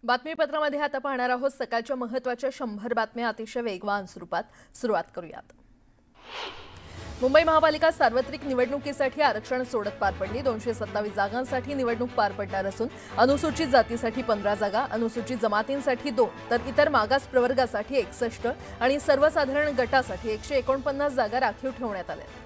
बातमीपत्रामध्ये आता पाहणार आहोत सकाळच्या महत्त्वाच्या 100 बातम्या अतिशय वेगवान स्वरूपात। सुरुवात करूयात। मुंबई महापालिका सार्वत्रिक निवडणुकीसाठी आरक्षण सोडत पार पडली। 227 जागांसाठी निवडणूक पार पडणार असून अनुसूचित जातीसाठी 15 जागा, अनुसूचित जमातींसाठी 2 तर इतर मागास प्रवर्गासाठी 61 आणि सर्वसाधारण गटासाठी 149 जागा राखीव ठेवण्यात आल्या।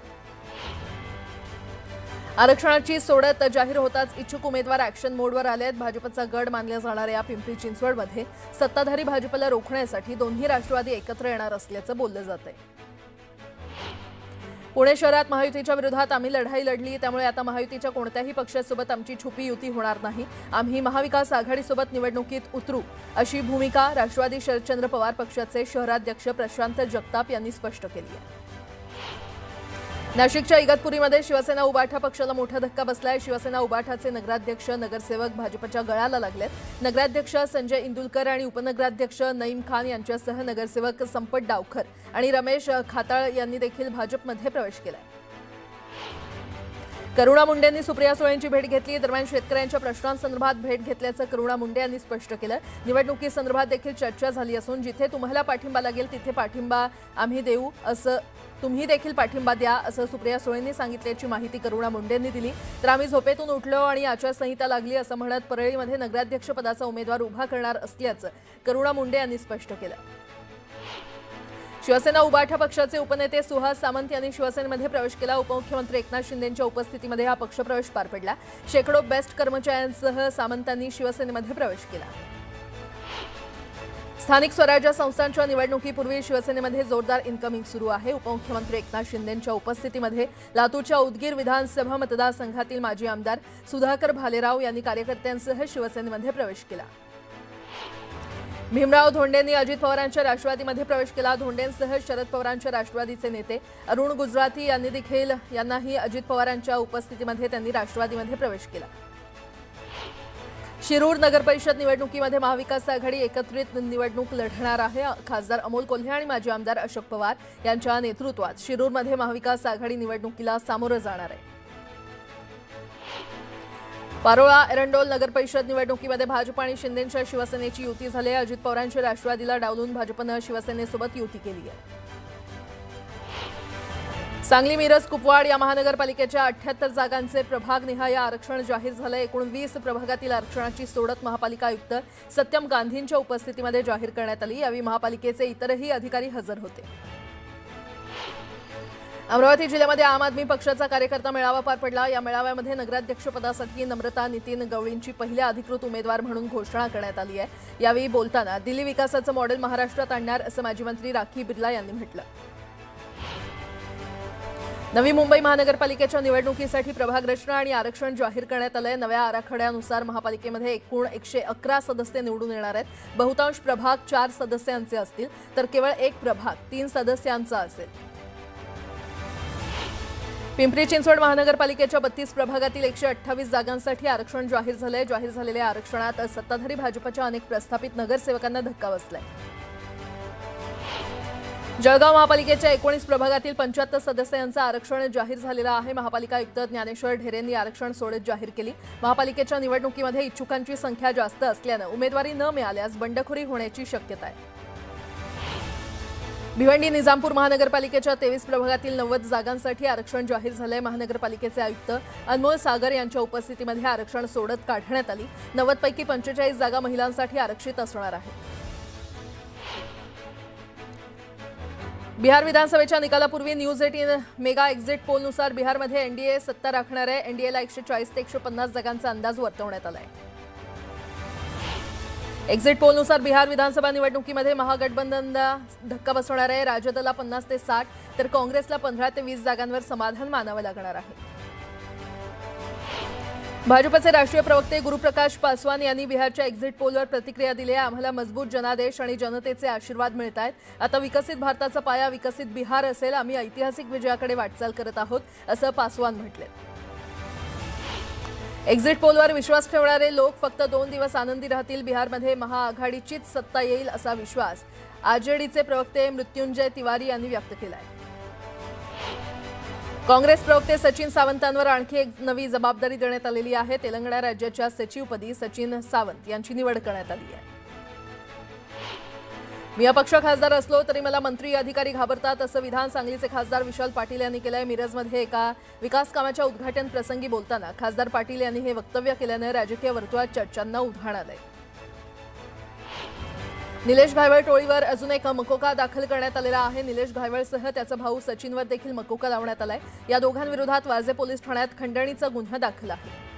आरक्षणाची सोडत जाहीर होताच इच्छुक उमेदवार ॲक्शन मोडवर आले आहेत। भाजपचा गड मानल्या जाणाऱ्या पिंपरी चिंचवडमध्ये सत्ताधारी भाजपला रोखण्यासाठी दोन्ही राष्ट्रवादी एकत्र येणार असल्याचं बोललं जातंय। पुणे शहरात महायुतीच्या विरोधात आम्ही लढाई लढली, त्यामुळे आता महायुतीच्या कोणत्याही पक्षासोबत आमची छुपी युती होणार नाही। आम्ही महाविकास आघाडीसोबत निवडणुकीत उतरू, अशी भूमिका राष्ट्रवादी शरदचंद्र पवार पक्षाचे शहराध्यक्ष प्रशांत जगताप यांनी स्पष्ट केली आहे। नाशिकच्या इगतपुरीमध्ये शिवसेना उबाठा पक्षाला मोठा धक्का बसलाय। शिवसेना उबाठाचे नगराध्यक्ष नगरसेवक भाजपच्या गळाला लागलेत। नगराध्यक्ष संजय इंदुलकर आणि उपनगराध्यक्ष नईम खान यांच्यासह नगरसेवक संपत डावखर आणि रमेश खाताळ यांनी देखील भाजपमध्ये प्रवेश केलाय। करुणा मुंडेंनी सुप्रिया सुळेंची भेट घेतली। दरम्यान शेतकऱ्यांच्या प्रश्नांसंदर्भात भेट घेतल्याचं करुणा मुंडे यांनी स्पष्ट केलं। निवडणुकीसंदर्भात देखील चर्चा झाली असून जिथे तुम्हाला पाठिंबा लागेल तिथे पाठिंबा आम्ही देऊ, असं तुम्ही देखील पाठिंबा द्या, असं सुप्रिया सुळेंनी सांगितल्याची माहिती करुणा मुंडेंनी दिली। तर आम्ही झोपेतून उठलो आणि आचारसंहिता लागली असं म्हणत परळीमध्ये नगराध्यक्ष पदाचा उमेदवार उभा करणार असल्याचं करुणा मुंडे यांनी स्पष्ट केलं। शिवसेना उबाठा पक्षाचे उपनेते सुहास सामंत यांनी शिवसेनेमध्ये प्रवेश केला। उपमुख्यमंत्री एकनाथ शिंदेंच्या उपस्थितीमध्ये हा पक्षप्रवेश पार पडला। शेकडो बेस्ट कर्मचाऱ्यांसह सामंतांनी शिवसेनेमध्ये प्रवेश केला। स्थानिक स्वराज्य संस्थांच्या निवडणुकीपूर्वी शिवसेनेमध्ये जोरदार इनकमिंग सुरू आहे। उपमुख्यमंत्री एकनाथ शिंदेंच्या उपस्थितीमध्ये लातूरच्या उदगीर विधानसभा मतदारसंघातील माजी आमदार सुधाकर भालेराव यांनी कार्यकर्त्यांसह शिवसेनेमध्ये प्रवेश केला। भीमराव धोंडेंनी अजित पवारांच्या राष्ट्रवादीमध्ये प्रवेश केला। धोंडेंसह शरद पवारांच्या राष्ट्रवादीचे नेते अरुण गुजराती यांनाही अजित पवारांच्या उपस्थितीमध्ये त्यांनी राष्ट्रवादीमध्ये प्रवेश केला। शिरूर नगरपरिषद निवडणुकीमध्ये महाविकास आघाडी एकत्रित निवडणूक लढणार आहे। खासदार अमोल कोल्हे आणि माजी आमदार अशोक पवार यांच्या नेतृत्वात शिरूरमध्ये महाविकास आघाडी निवडणुकीला सामोरं जाणार आहे। पारोळा एरंडोल नगरपरिषद निवडणुकीमध्ये भाजप आणि शिंदेंच्या शिवसेनेची युती झाली आहे। अजित पवारांच्या राष्ट्रवादीला डावलून भाजपनं शिवसेनेसोबत युती केली आहे। सांगली मिरज कुपवाड या महानगरपालिकेच्या 78 जागांचे प्रभागनिहाय आरक्षण जाहीर झाले। एकूण 20 प्रभागातील आरक्षणाची सोडत महापालिका आयुक्त सत्यम गांधींच्या उपस्थितीमध्ये जाहीर करण्यात आली। यावेळी महापालिकेचे इतरही अधिकारी हजर होते। अमरावती जिल्ह्यामध्ये आम आदमी पक्षाचा कार्यकर्ता मेळावा पार पडला। या मेळाव्यामध्ये नगराध्यक्षपदासाठी नम्रता नितीन गवळींची पहिल्या अधिकृत उमेदवार म्हणून घोषणा करण्यात आली आहे। यावेळी बोलताना दिल्ली विकासाचं मॉडेल महाराष्ट्रात आणणार असं माजी मंत्री राखी बिर्ला यांनी म्हटलं। नवी मुंबई महानगरपालिकेच्या निवडणुकीसाठी प्रभाग रचना आणि आरक्षण जाहीर करण्यात आलंय। नव्या आराखड्यानुसार महापालिकेमध्ये एकूण 111 सदस्य निवडून येणार आहेत। बहुतांश प्रभाग 4 सदस्यांचे असतील तर केवळ एक प्रभाग 3 सदस्यांचा असेल। पिंपरी चिंचवड महानगरपालिकेच्या 32 प्रभागातील 128 जागांसाठी आरक्षण जाहीर झालंय। जाहीर झालेल्या आरक्षणात सत्ताधारी भाजपच्या अनेक प्रस्थापित नगरसेवकांना धक्का बसलाय। जळगाव महापालिकेच्या 19 प्रभागातील 75 सदस्यांचं आरक्षण जाहीर झालेलं आहे। महापालिका आयुक्त ज्ञानेश्वर ढेरेंनी आरक्षण सोडत जाहीर केली। महापालिकेच्या निवडणुकीमध्ये इच्छुकांची संख्या जास्त असल्यानं उमेदवारी न मिळाल्यास बंडखोरी होण्याची शक्यता आहे। भिवंडी निजामपूर महानगरपालिकेच्या 23 प्रभागातील 90 जागांसाठी आरक्षण जाहीर झालंय। महानगरपालिकेचे आयुक्त अनमोल सागर यांच्या उपस्थितीमध्ये आरक्षण सोडत काढण्यात आली। 90 पैकी 45 जागा महिलांसाठी आरक्षित असणार आहेत। बिहार विधानसभेच्या निकालापूर्वी न्यूज 18 मेगा एक्झिट पोलनुसार बिहारमध्ये एनडीए सत्ता राखणार आहे। एनडीएला 140 ते 150 जागांचा अंदाज वर्तवण्यात आलाय। एक्झिट पोलनुसार बिहार विधानसभा निवडणुकीमध्ये महागठबंधनला धक्का बसणार आहे। राजदला 50 ते 60 तर काँग्रेसला 15 ते 20 जागांवर समाधान मानावं लागणार आहे। भाजपचे राष्ट्रीय प्रवक्ते गुरुप्रकाश पासवान यांनी बिहारच्या एक्झिट पोलवर प्रतिक्रिया दिली आहे। आम्हाला मजबूत जनादेश आणि जनतेचे आशीर्वाद मिळत आहेत। आता विकसित भारताचा पाया विकसित बिहार असेल। आम्ही ऐतिहासिक विजयाकडे वाटचाल करत आहोत, असं पासवान म्हटले। एक्झिट पोलवर विश्वास ठेवणारे लोक फक्त 2 दिवस आनंदी राहतील। बिहारमध्ये महाआघाडीचीच सत्ता येईल असा विश्वास आरजेडीचे प्रवक्ते मृत्युंजय तिवारी यांनी व्यक्त केला आहे। काँग्रेस प्रवक्ते सचिन सावंतांवर आणखी एक नवी जबाबदारी देण्यात आलेली आहे। तेलंगणा राज्याच्या सचिवपदी सचिन सावंत यांची निवड करण्यात आली आहे। मी अपक्ष खासदार असलो तरी मला मंत्री अधिकारी घाबरतात असं विधान सांगलीचे खासदार विशाल पाटील यांनी केलंय। मिरजमध्ये एका विकास कामाच्या उद्घाटन प्रसंगी बोलताना खासदार पाटील यांनी हे वक्तव्य केल्यानं राजकीय वर्तुळात चर्चांना उधाण आलंय। निलेश घायवळ टोळीवर अजून एक मकोका दाखल करण्यात आलेला आहे। निलेश घायवळसह त्याचा भाऊ सचिनवर देखील मकोका लावण्यात आलाय। या दोघांविरोधात वाजे पोलीस ठाण्यात खंडणीचा गुन्हा दाखल आहे।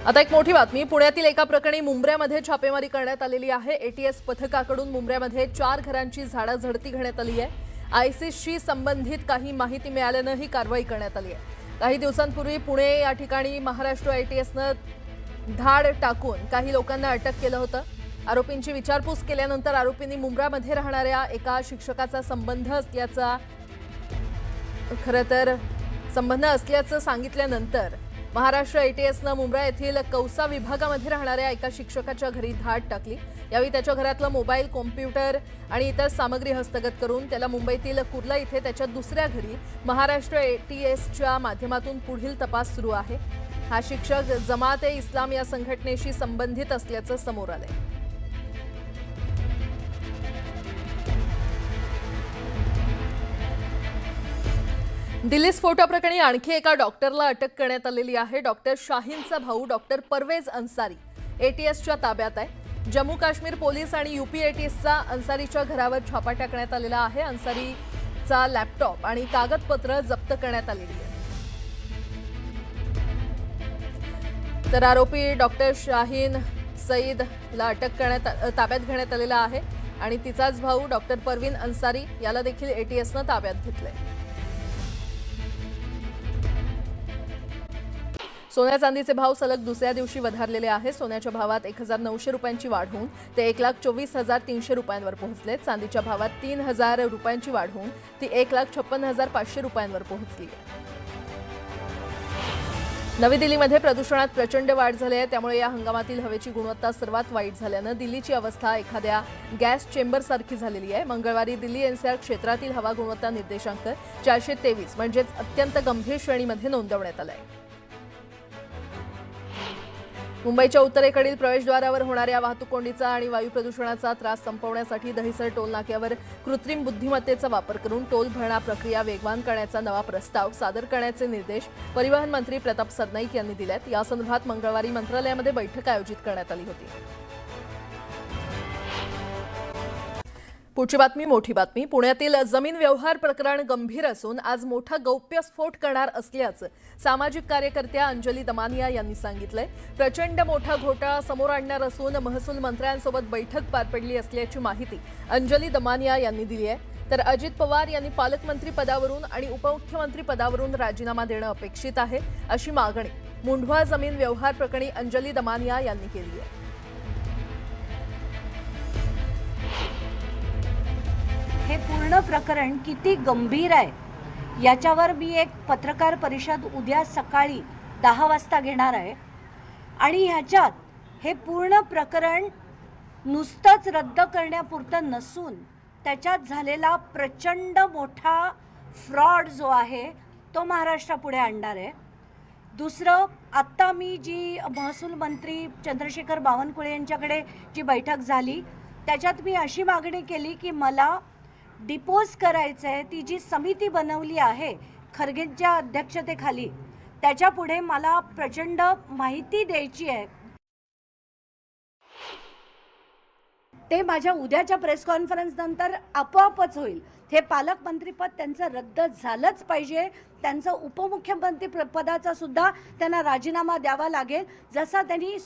आता एक मोठी बातमी, पुण्यातील एका प्रकरणी मुंब्र्यामध्ये छापेमारी करण्यात आलेली आहे। एटीएस पथकाकडून मुंब्र्यामध्ये 4 घरांची झाडाझडती घेण्यात आली आहे। आयसिसशी संबंधित काही माहिती मिळाल्यानं ही कारवाई करण्यात आली आहे। काही दिवसांपूर्वी पुणे या ठिकाणी महाराष्ट्र एटीएसनं धाड टाकून काही लोकांना अटक केलं होतं। आरोपींची विचारपूस केल्यानंतर आरोपींनी मुंब्र्यामध्ये राहणाऱ्या एका शिक्षकाचा संबंध असल्याचं सांगितल्यानंतर महाराष्ट्र एटीएसनं मुंब्रा येथील कौसा विभागामध्ये राहणाऱ्या एका शिक्षकाच्या घरी धाड टाकली। यावेळी त्याच्या घरातलं मोबाईल, कॉम्प्युटर आणि इतर सामग्री हस्तगत करून त्याला मुंबईतील कुर्ला इथे त्याच्या दुसऱ्या घरी महाराष्ट्र एटीएसच्या माध्यमातून पुढील तपास सुरू आहे। हा शिक्षक जमात-ए-इस्लाम या संघटनेशी संबंधित असल्याचं समोर आलंय। दिल्ली स्फोटाप्रकरणी आणखी एका डॉक्टरला अटक करण्यात आलेली आहे। डॉक्टर शाहीनचा भाऊ डॉक्टर परवेज अन्सारी एटीएसच्या ताब्यात आहे। जम्मू काश्मीर पोलीस आणि यूपी एटीएसचा अन्सारीच्या घरावर छापा टाकण्यात आलेला आहे। अन्सारीचा लॅपटॉप आणि कागदपत्र जप्त करण्यात आलेली आहे। तर आरोपी डॉक्टर शाहीन सईदला ताब्यात घेण्यात आलेला आहे आणि तिचाच भाऊ डॉक्टर परवीन अन्सारी याला देखील एटीएसनं ताब्यात घेतलंय। सोन्या चांदीचे भाव सलग दुसऱ्या दिवशी वधारलेले आहे। सोन्याच्या भावात 1900 रुपयांची वाढ होऊन ते 1,24,300 रुपयांवर पोहोचले। चांदीच्या भावात 3,000 रुपयांची वाढ होऊन ती 1,56,500 रुपयांवर पोहोचली आहे। नवी दिल्लीमध्ये प्रदूषणात प्रचंड वाढ झाली आहे। त्यामुळे या हंगामातील हवेची गुणवत्ता सर्वात वाईट झाल्यानं दिल्लीची अवस्था एखाद्या गॅस चेंबरसारखी झालेली आहे। मंगळवारी दिल्ली एनसीआर क्षेत्रातील हवा गुणवत्ता निर्देशांक 423 म्हणजेच अत्यंत गंभीर श्रेणीमध्ये नोंदवण्यात आलाय। मुंबईच्या उत्तरेकडील प्रवेशद्वारावर होणाऱ्या वाहतूक कोंडीचा आणि वायू प्रदूषणाचा त्रास संपवण्यासाठी दहिसर टोल नाक्यावर कृत्रिम बुद्धिमत्तेचा वापर करून टोल भरणा प्रक्रिया वेगवान करण्याचा नवा प्रस्ताव सादर करण्याचे निर्देश परिवहन मंत्री प्रताप सरनाईक यांनी दिलेत। या संदर्भात मंगळवारी मंत्रालयामध्ये बैठक आयोजित करण्यात आली होती। पुढची बातमी मोठी बातमी, पुण्यातील जमीन व्यवहार प्रकरण गंभीर असून आज मोठा गौप्यस्फोट करणार असल्याचं सामाजिक कार्यकर्त्या अंजली दमानिया यांनी सांगितलंय। प्रचंड मोठा घोटाळा समोर आणणार असून महसूल मंत्र्यांसोबत बैठक पार पडली असल्याची माहिती अंजली दमानिया यांनी दिली आहे। तर अजित पवार यांनी पालकमंत्री पदावरून आणि उपमुख्यमंत्री पदावरून राजीनामा देणं अपेक्षित आहे अशी मागणी मुंढवा जमीन व्यवहार प्रकरणी अंजली दमानिया यांनी केली आहे। हे पूर्ण प्रकरण किती गंभीर आहे याच्यावर मी एक पत्रकार परिषद उद्या सकाळी 10 वाजता घेणार आहे आणि ह्याच्यात हे पूर्ण प्रकरण नुसतंच रद्द करण्यापुरतं नसून त्याच्यात झालेला प्रचंड मोठा फ्रॉड जो आहे तो महाराष्ट्रापुढे आणणार आहे। दुसरं, आत्ता मी जी महसूल मंत्री चंद्रशेखर बावनकुळे यांच्याकडे जी बैठक झाली त्याच्यात मी अशी मागणी केली की मला डिपोज करायचं आहे। ती जी समिती बनवली आहे खरगेंच्या अध्यक्षतेखाली त्याच्यापुढे मला प्रचंड माहिती द्यायची आहे। ते माझ्या उद्याच्या प्रेस कॉन्फरन्स नंतर आपोआपच होईल। हे पालकमंत्रीपद त्यांचं रद्द झालंच पाहिजे। त्यांचं उपमुख्यमंत्री पदाचा सुद्धा त्यांना राजीनामा द्यावा लागेल। जसा त्यांनी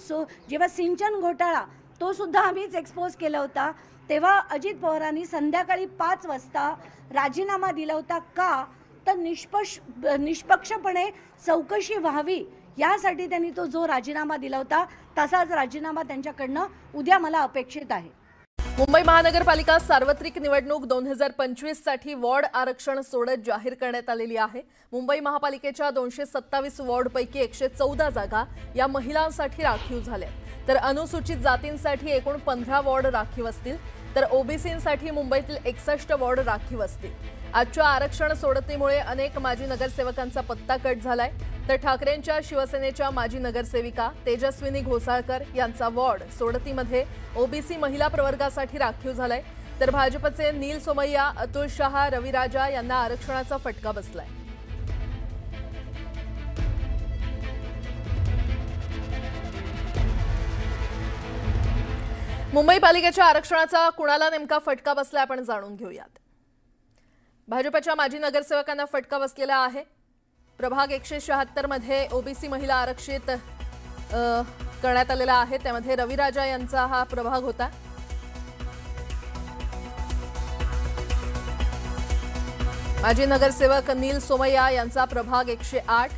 जेव्हा सिंचन घोटाळा तो सुद्धा आम्हीच एक्सपोज केला होता तेव्हा अजित पवारांनी संध्याकाळी 5 वाजता राजीनामा दिला होता। का तर निष्पक्षपणे चौकशी व्हावी यासाठी त्यांनी तो जो राजीनामा दिला होता तसाच राजीनामा त्यांच्याकडनं उद्या मला अपेक्षित आहे। मुंबई महानगरपालिका सार्वत्रिक निवडणूक 2025 साठी वॉर्ड आरक्षण सोडत जाहीर करण्यात आलेली आहे। मुंबई महापालिकेच्या 227 वॉर्डपैकी 114 जागा या महिलांसाठी राखीव झाल्या, तर अनुसूचित जातींसाठी एकूण 15 वॉर्ड राखीव असतील, तर ओबीसींसाठी मुंबईतील 61 वॉर्ड राखीव असतील। आजच्या आरक्षण सोडतीमुळे अनेक माजी नगरसेवकांचा पत्ता कट झालाय, तर ठाकरेंच्या शिवसेनेच्या माजी नगरसेविका तेजस्विनी घोसाळकर यांचा वॉर्ड सोडतीमध्ये ओबीसी महिला प्रवर्गासाठी राखीव झालाय, तर भाजपचे नील सोमय्या, अतुल शहा, रविराजा यांना आरक्षणाचा फटका बसलाय। मुंबई पालिकेच्या आरक्षणाचा कुणाला नेमका फटका बसलाय आपण जाणून घेऊयात। भाजपच्या माजी नगरसेवकांना फटका बसलेला आहे। प्रभाग 176 मध्ये ओबीसी महिला आरक्षित करण्यात आलेला आहे, त्यामध्ये रविराजा यांचा हा प्रभाग होता। माजी नगरसेवक नील सोमय्या यांचा प्रभाग 108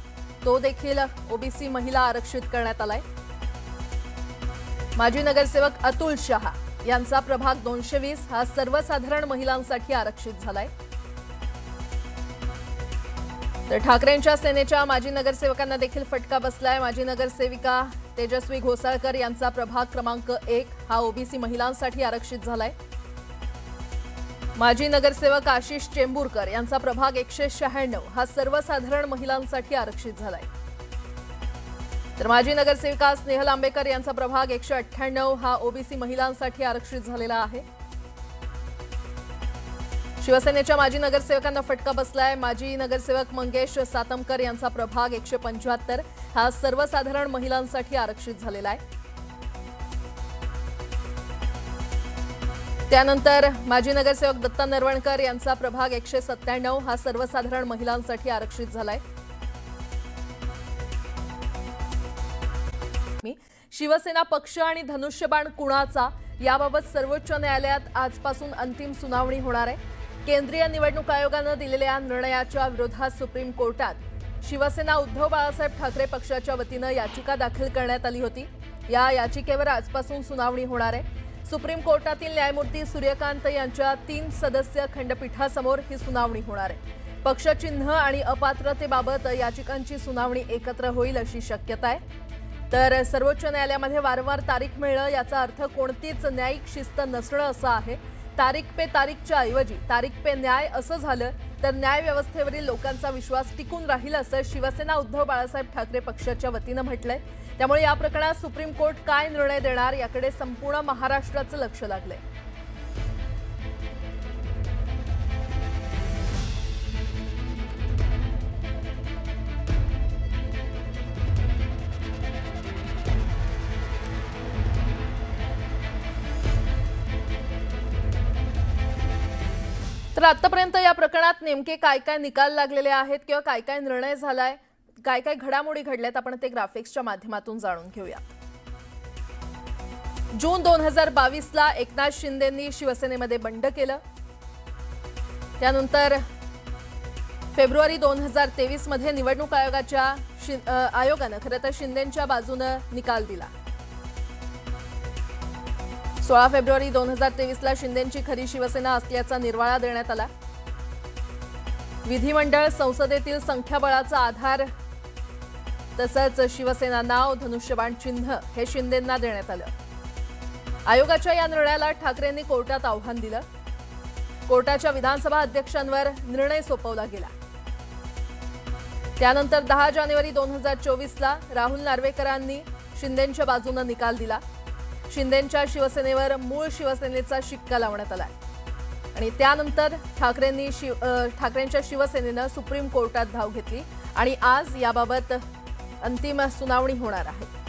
तो देखील ओबीसी महिला आरक्षित करण्यात आलाय। माजी नगरसेवक अतुल शहा यांचा प्रभाग 220 हा सर्वसाधारण महिलांसाठी आरक्षित झालाय, तर ठाकरेंच्या सेनेच्या माजी नगरसेवकांना देखील फटका बसलाय। माजी नगरसेविका तेजस्वी घोसाळकर यांचा प्रभाग क्रमांक 1 हा ओबीसी महिलांसाठी आरक्षित झालाय। माजी नगरसेवक आशिष चेंबूरकर यांचा प्रभाग 196 हा सर्वसाधारण महिलांसाठी आरक्षित झालाय, तर माजी नगरसेविका स्नेहल आंबेकर यांचा प्रभाग 198 हा ओबीसी महिलांसाठी आरक्षित झालेला आहे। शिवसेनेच्या माजी नगरसेवकांना फटका बसलाय। माजी नगरसेवक मंगेश सातमकर यांचा प्रभाग 175 हा सर्वसाधारण महिलांसाठी आरक्षित झालेला आहे। त्यानंतर माजी नगरसेवक दत्ता नरवणकर यांचा प्रभाग 197 हा सर्वसाधारण महिलांसाठी आरक्षित झालाय। शिवसेना पक्ष आणि धनुष्यबाण कुणाचा याबाबत सर्वोच्च न्यायालयात आजपासून अंतिम सुनावणी होणार आहे। केंद्रीय निवडणूक आयोगाने दिलेल्या निर्णयाच्या विरोधात सुप्रीम कोर्टात शिवसेना उद्धव बाळासाहेब ठाकरे पक्षाच्या वतीने याचिका दाखल करण्यात आली होती। या याचिकेवर आजपासून सुनावणी होणार आहे। सुप्रीम कोर्टातील न्यायमूर्ती सूर्यकांत यांच्या 3 सदस्य खंडपीठासमोर ही सुनावणी होणार आहे। पक्षचिन्ह आणि अपात्रतेबाबत याचिकांची सुनावणी एकत्र होईल अशी शक्यता आहे, तर सर्वोच्च न्यायालयामध्ये वारंवार तारीख मिळणं याचा अर्थ कोणतीच न्यायिक शिस्त नसणं असं आहे। तारीख पे तारीखच्या ऐवजी तारीख पे न्याय असं झालं तर न्याय व्यवस्थेवरील लोकांचा विश्वास टिकून राहील असं शिवसेना उद्धव बाळासाहेब ठाकरे पक्षाच्या वतीने म्हटलंय। त्यामुळे या प्रकरणात सुप्रीम कोर्ट काय निर्णय देणार याकडे संपूर्ण महाराष्ट्राचं लक्ष लागलंय। तर आतापर्यंत या प्रकरणात नेमके काय काय निकाल लागलेले आहेत किंवा काय काय निर्णय झालाय, काय काय घडामोडी घडल्यात आपण ते ग्राफिक्सच्या माध्यमातून जाणून घेऊया। जून 2022 ला एकनाथ शिंदेंनी शिवसेनेमध्ये बंड केलं। त्यानंतर फेब्रुवारी 2023 मध्ये निवडणूक आयोगाने खरं तर शिंदेंच्या बाजूने निकाल दिला। 16 फेब्रुवारी 2023 ला शिंदेंची खरी शिवसेना असल्याचा निर्वाळा देण्यात आला। विधिमंडळ संसदेतील संख्याबळाचा आधार तसंच शिवसेना नाव, धनुष्यबाण चिन्ह हे शिंदेंना देण्यात आलं। आयोगाच्या या निर्णयाला ठाकरेंनी कोर्टात आव्हान दिलं। कोर्टाच्या विधानसभा अध्यक्षांवर निर्णय सोपवला गेला। त्यानंतर 10 जानेवारी 2024 ला राहुल नार्वेकरांनी शिंदेंच्या बाजूने निकाल दिला। शिंदेंच्या शिवसेनेवर मूळ शिवसेनेचा शिक्का लावण्यात आला आणि त्यानंतर ठाकरेंच्या शिवसेनेने सुप्रीम कोर्टात धाव घेतली आणि आज याबाबत अंतिम सुनावणी होणार आहे।